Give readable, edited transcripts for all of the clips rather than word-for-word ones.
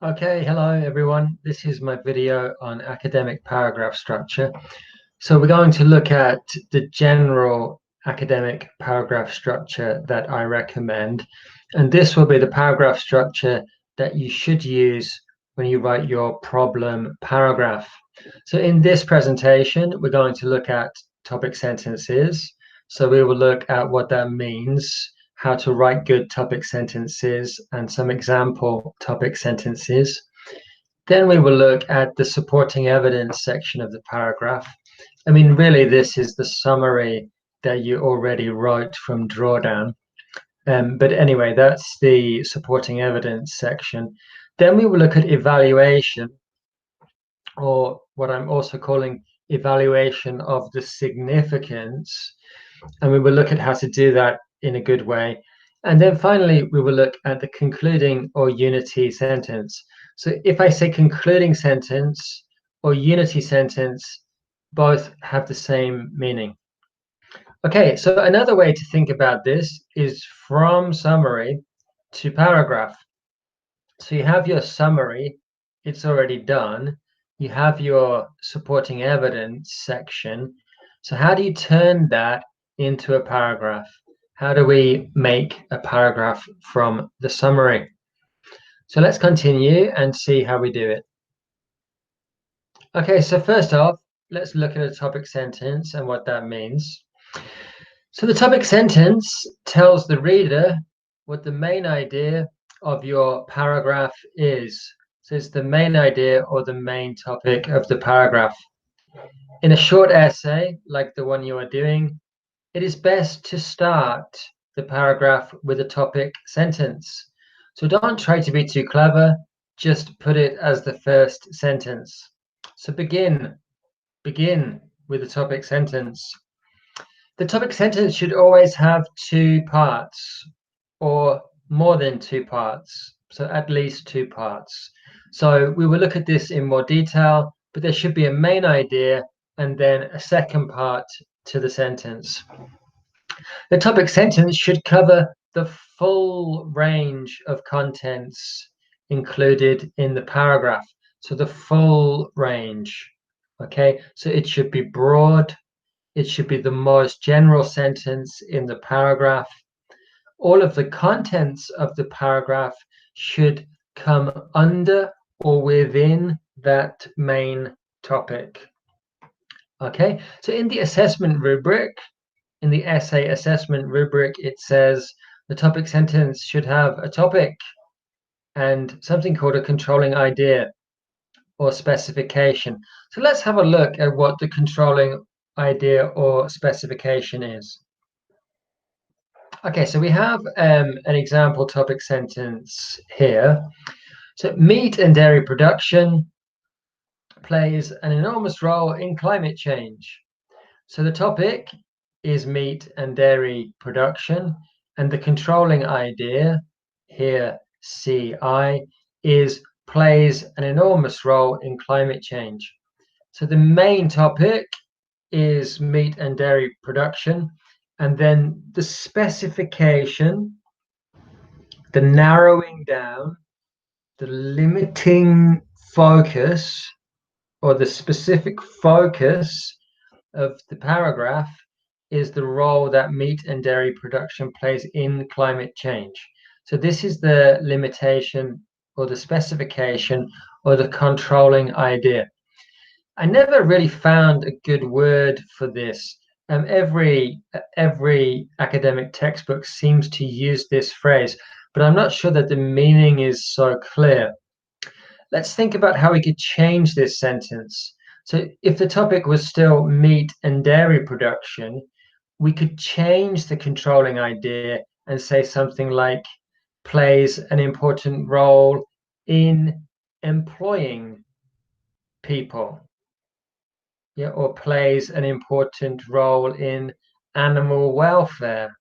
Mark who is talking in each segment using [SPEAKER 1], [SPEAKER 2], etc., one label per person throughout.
[SPEAKER 1] Okay, hello everyone. This is my video on academic paragraph structure. So we're going to look at the general academic paragraph structure that I recommend. And this will be the paragraph structure that you should use when you write your problem paragraph. So in this presentation, we're going to look at topic sentences. So we will look at what that means, how to write good topic sentences, and some example topic sentences. Then we will look at the supporting evidence section of the paragraph. I mean, really, this is the summary that you already wrote from Drawdown. But anyway, that's the supporting evidence section. Then we will look at evaluation, or what I'm also calling evaluation of the significance. And we will look at how to do that in a good way. And then finally, we will look at the concluding or unity sentence. So if I say concluding sentence or unity sentence, both have the same meaning. Okay, so another way to think about this is from summary to paragraph. So you have your summary, it's already done. You have your supporting evidence section. So how do you turn that into a paragraph? How do we make a paragraph from the summary? So let's continue and see how we do it. Okay, so first off, let's look at a topic sentence and what that means. So the topic sentence tells the reader what the main idea of your paragraph is. So it's the main idea or the main topic of the paragraph. In a short essay, like the one you are doing, it is best to start the paragraph with a topic sentence. So don't try to be too clever, just put it as the first sentence. So begin with a topic sentence. The topic sentence should always have two parts or more than two parts, so at least two parts. So we will look at this in more detail, but there should be a main idea and then a second part to the sentence. The topic sentence should cover the full range of contents included in the paragraph. So the full range, okay? So it should be broad, it should be the most general sentence in the paragraph. All of the contents of the paragraph should come under or within that main topic. Okay, so in the assessment rubric, in the essay assessment rubric, it says the topic sentence should have a topic and something called a controlling idea or specification. So let's have a look at what the controlling idea or specification is. Okay, so we have an example topic sentence here. So meat and dairy production plays an enormous role in climate change. So the topic is meat and dairy production, and the controlling idea here, CI, is plays an enormous role in climate change. So the main topic is meat and dairy production, and then the specification, the narrowing down, the limiting focus, or the specific focus of the paragraph is the role that meat and dairy production plays in climate change. So this is the limitation or the specification or the controlling idea. I never really found a good word for this. Every academic textbook seems to use this phrase, but I'm not sure that the meaning is so clear. Let's think about how we could change this sentence. So if the topic was still meat and dairy production, we could change the controlling idea and say something like plays an important role in employing people, yeah, or plays an important role in animal welfare,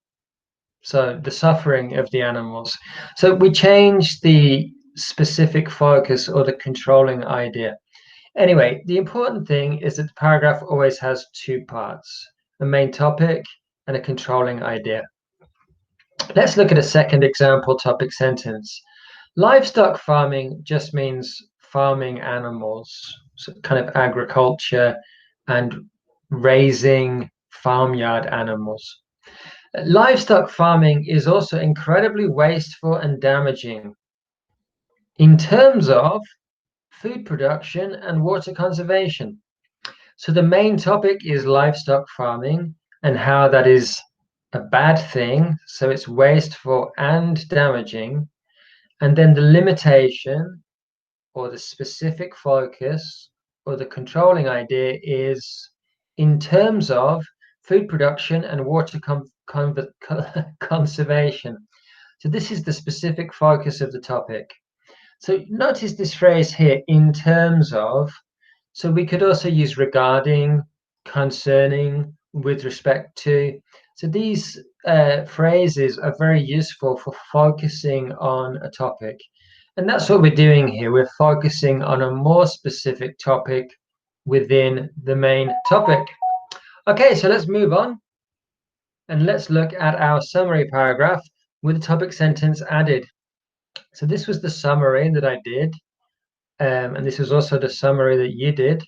[SPEAKER 1] so the suffering of the animals. So we change the specific focus or the controlling idea. Anyway, the important thing is that the paragraph always has two parts, a main topic and a controlling idea. Let's look at a second example topic sentence. Livestock farming just means farming animals, so kind of agriculture and raising farmyard animals. Livestock farming is also incredibly wasteful and damaging in terms of food production and water conservation. So the main topic is livestock farming and how that is a bad thing. So it's wasteful and damaging. And then the limitation or the specific focus or the controlling idea is in terms of food production and water conservation. So this is the specific focus of the topic. So notice this phrase here, in terms of. So we could also use regarding, concerning, with respect to. So these phrases are very useful for focusing on a topic. And that's what we're doing here. We're focusing on a more specific topic within the main topic. Okay, so let's move on and let's look at our summary paragraph with the topic sentence added. So this was the summary that I did. And this was also the summary that you did.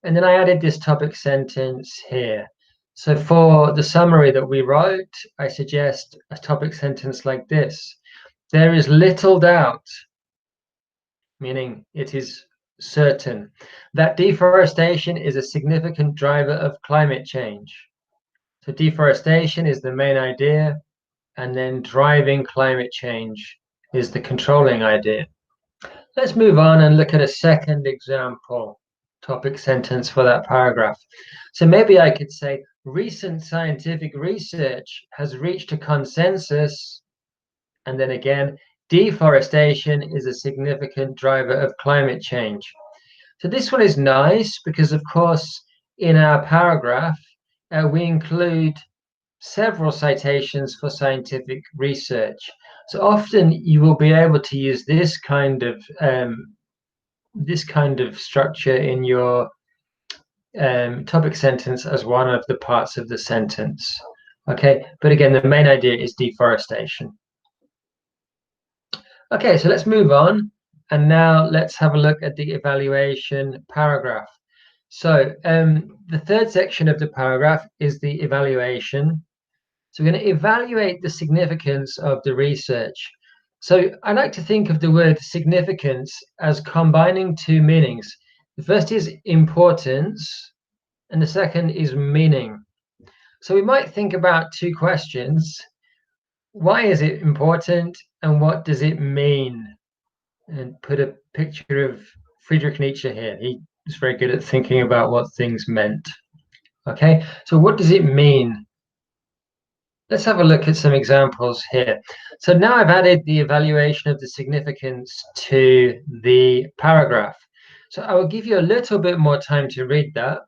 [SPEAKER 1] And then I added this topic sentence here. So for the summary that we wrote, I suggest a topic sentence like this. There is little doubt, meaning it is certain, that deforestation is a significant driver of climate change. So deforestation is the main idea, and then driving climate change is the controlling idea. Let's move on and look at a second example topic sentence for that paragraph. So maybe I could say, recent scientific research has reached a consensus, and then again, deforestation is a significant driver of climate change. So this one is nice because, of course, in our paragraph, we include several citations for scientific research. So often you will be able to use this kind of structure in your topic sentence as one of the parts of the sentence. Okay, but again, the main idea is deforestation. Okay, so let's move on. And now let's have a look at the evaluation paragraph. So the third section of the paragraph is the evaluation. So we're going to evaluate the significance of the research. So I like to think of the word significance as combining two meanings. The first is importance, and the second is meaning. So we might think about two questions. Why is it important, and what does it mean? And put a picture of Friedrich Nietzsche here. He was very good at thinking about what things meant. Okay, so what does it mean? Let's have a look at some examples here. So now I've added the evaluation of the significance to the paragraph. So I will give you a little bit more time to read that.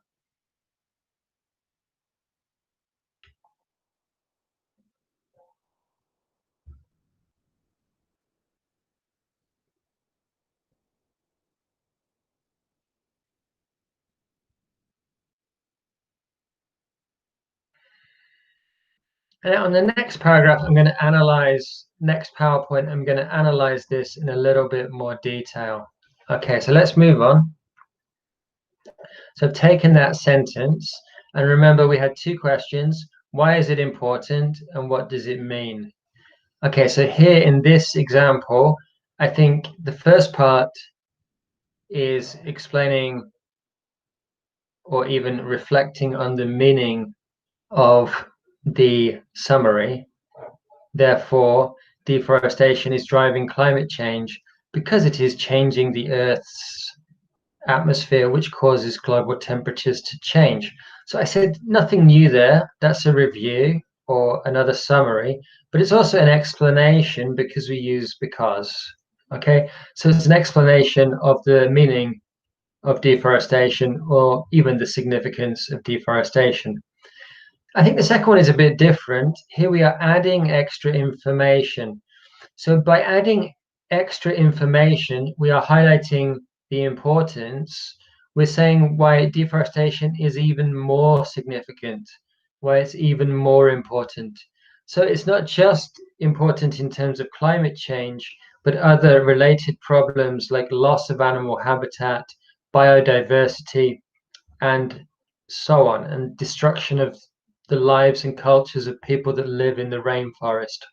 [SPEAKER 1] And on the next paragraph, I'm going to analyze, next PowerPoint, I'm going to analyze this in a little bit more detail. Okay, so let's move on. So I've taken that sentence, and remember we had two questions. Why is it important, and what does it mean? Okay, so here in this example, I think the first part is explaining or even reflecting on the meaning of the summary. Therefore, deforestation is driving climate change because it is changing the Earth's atmosphere, which causes global temperatures to change. So I said nothing new there. That's a review or another summary, but it's also an explanation because we use because. Okay, so it's an explanation of the meaning of deforestation or even the significance of deforestation. I think the second one is a bit different. Here we are adding extra information. So by adding extra information, we are highlighting the importance. We're saying why deforestation is even more significant, why it's even more important. So it's not just important in terms of climate change, but other related problems like loss of animal habitat, biodiversity, and so on, and destruction of the lives and cultures of people that live in the rainforest.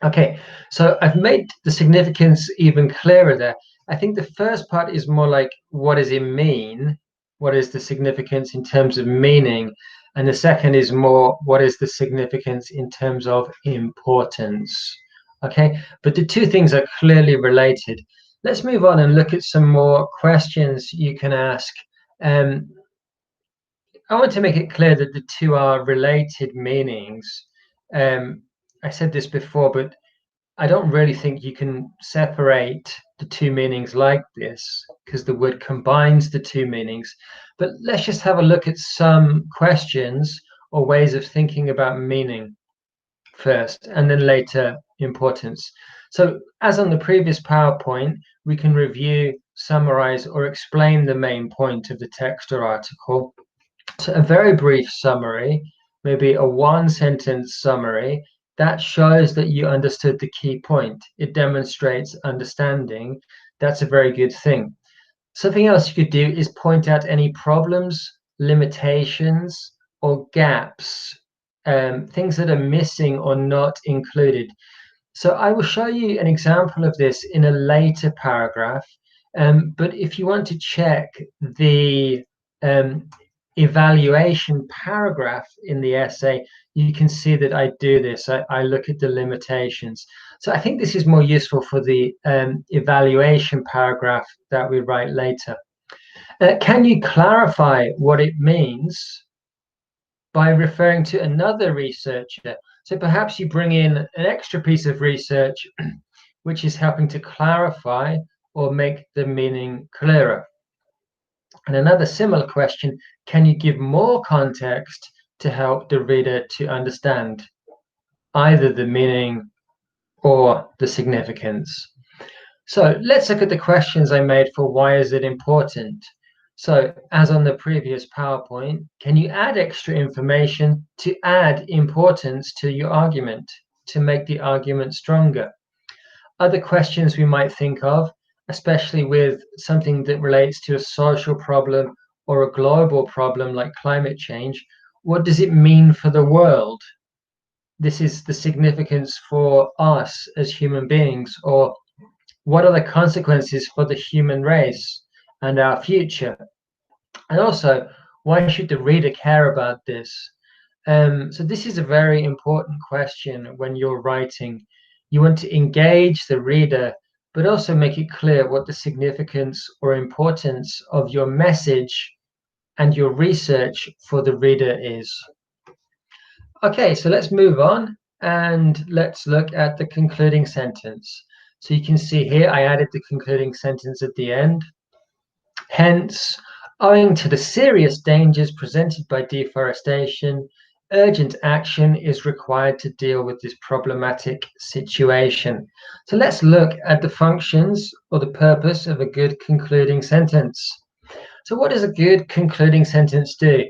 [SPEAKER 1] Okay, so I've made the significance even clearer there. I think the first part is more like, what does it mean? What is the significance in terms of meaning? And the second is more, what is the significance in terms of importance? Okay, but the two things are clearly related. Let's move on and look at some more questions you can ask. I want to make it clear that the two are related meanings. I said this before, but I don't really think you can separate the two meanings like this because the word combines the two meanings. But let's just have a look at some questions or ways of thinking about meaning first, and then later importance. So as on the previous PowerPoint, we can review, summarize, or explain the main point of the text or article. So a very brief summary, maybe a one-sentence summary, that shows that you understood the key point. It demonstrates understanding. That's a very good thing. Something else you could do is point out any problems, limitations, or gaps, things that are missing or not included. So I will show you an example of this in a later paragraph. But if you want to check the evaluation paragraph in the essay, you can see that I do this. I look at the limitations. So I think this is more useful for the evaluation paragraph that we write later. Can you clarify what it means by referring to another researcher? So perhaps you bring in an extra piece of research which is helping to clarify or make the meaning clearer. And another similar question, can you give more context to help the reader to understand either the meaning or the significance? So let's look at the questions I made for why is it important? So as on the previous PowerPoint, can you add extra information to add importance to your argument, to make the argument stronger? Other questions we might think of, especially with something that relates to a social problem or a global problem like climate change, what does it mean for the world? This is the significance for us as human beings, or what are the consequences for the human race and our future? And also, why should the reader care about this? So this is a very important question when you're writing. You want to engage the reader, but also make it clear what the significance or importance of your message and your research for the reader is. Okay, so let's move on and let's look at the concluding sentence. So you can see here, I added the concluding sentence at the end. Hence, owing to the serious dangers presented by deforestation, urgent action is required to deal with this problematic situation. So let's look at the functions or the purpose of a good concluding sentence. So what does a good concluding sentence do?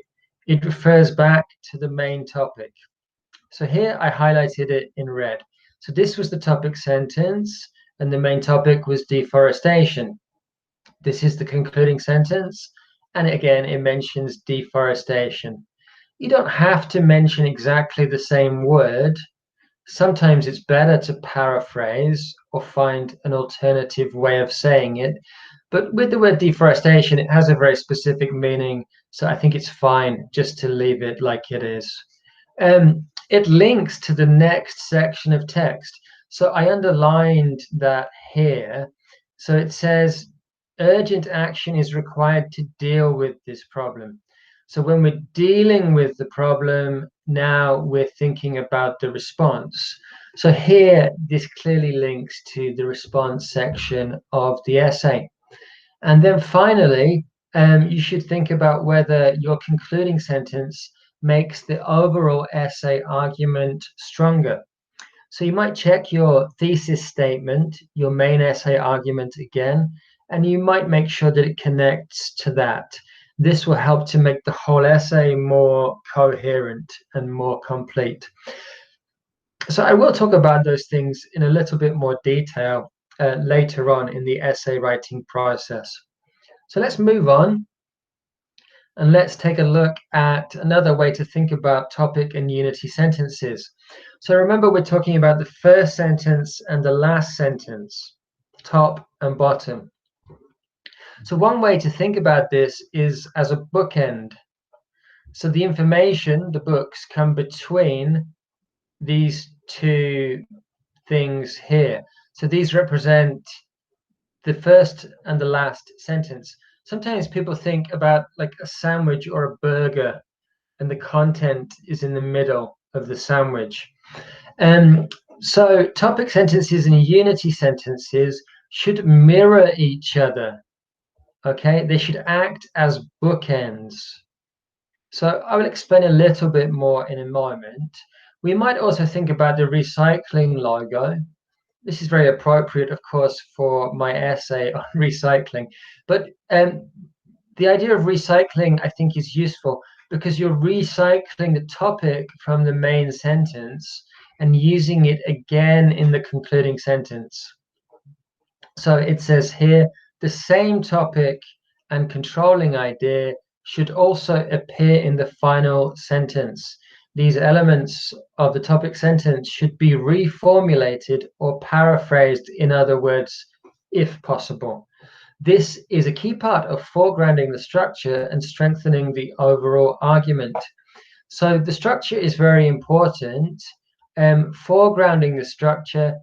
[SPEAKER 1] It refers back to the main topic. So here I highlighted it in red. So this was the topic sentence, and the main topic was deforestation. This is the concluding sentence, and again, it mentions deforestation. You don't have to mention exactly the same word. Sometimes it's better to paraphrase or find an alternative way of saying it. But with the word deforestation, it has a very specific meaning, so I think it's fine just to leave it like it is. It links to the next section of text. So I underlined that here. So it says, urgent action is required to deal with this problem. So when we're dealing with the problem, now we're thinking about the response. So here, this clearly links to the response section of the essay. And then finally, you should think about whether your concluding sentence makes the overall essay argument stronger. So you might check your thesis statement, your main essay argument again, and you might make sure that it connects to that. This will help to make the whole essay more coherent and more complete. So I will talk about those things in a little bit more detail later on in the essay writing process. So let's move on and let's take a look at another way to think about topic and unity sentences. So remember, we're talking about the first sentence and the last sentence, top and bottom. So one way to think about this is as a bookend. So the information, the books, come between these two things here. So these represent the first and the last sentence. Sometimes people think about like a sandwich or a burger, and the content is in the middle of the sandwich. So topic sentences and unity sentences should mirror each other. Okay, they should act as bookends. So I will explain a little bit more in a moment. We might also think about the recycling logo. This is very appropriate, of course, for my essay on recycling. But the idea of recycling, I think, is useful because you're recycling the topic from the main sentence and using it again in the concluding sentence. So it says here, the same topic and controlling idea should also appear in the final sentence. These elements of the topic sentence should be reformulated or paraphrased, in other words, if possible. This is a key part of foregrounding the structure and strengthening the overall argument. So the structure is very important. Foregrounding the structure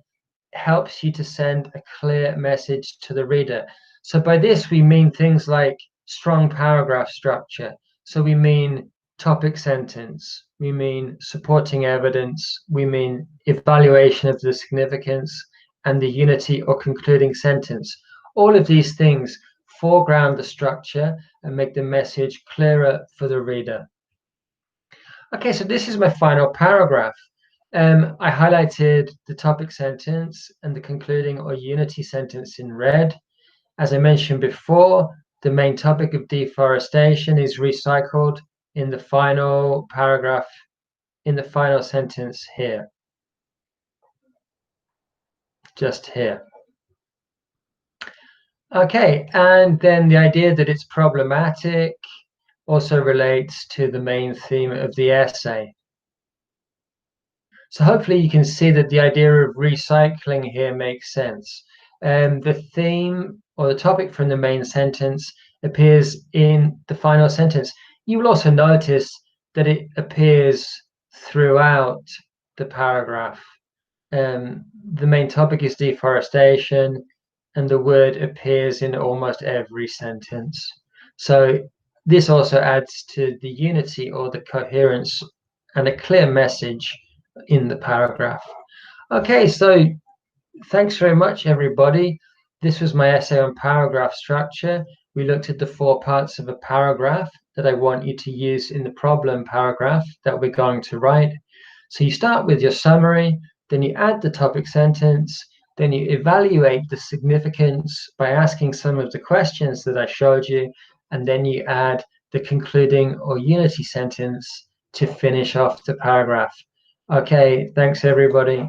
[SPEAKER 1] helps you to send a clear message to the reader. So by this, we mean things like strong paragraph structure. So we mean topic sentence, we mean supporting evidence, we mean evaluation of the significance, and the unity or concluding sentence. All of these things foreground the structure and make the message clearer for the reader. Okay, so this is my final paragraph. I highlighted the topic sentence and the concluding or unity sentence in red. As I mentioned before, the main topic of deforestation is recycled in the final paragraph, in the final sentence here. Just here. Okay, and then the idea that it's problematic also relates to the main theme of the essay. So hopefully you can see that the idea of recycling here makes sense. The theme or the topic from the main sentence appears in the final sentence. You will also notice that it appears throughout the paragraph. The main topic is deforestation, and the word appears in almost every sentence. So this also adds to the unity or the coherence and a clear message in the paragraph. Okay, so thanks very much, everybody. This was my essay on paragraph structure. We looked at the 4 parts of a paragraph that I want you to use in the problem paragraph that we're going to write. So you start with your summary, then you add the topic sentence, then you evaluate the significance by asking some of the questions that I showed you, and then you add the concluding or unity sentence to finish off the paragraph. Okay, thanks everybody.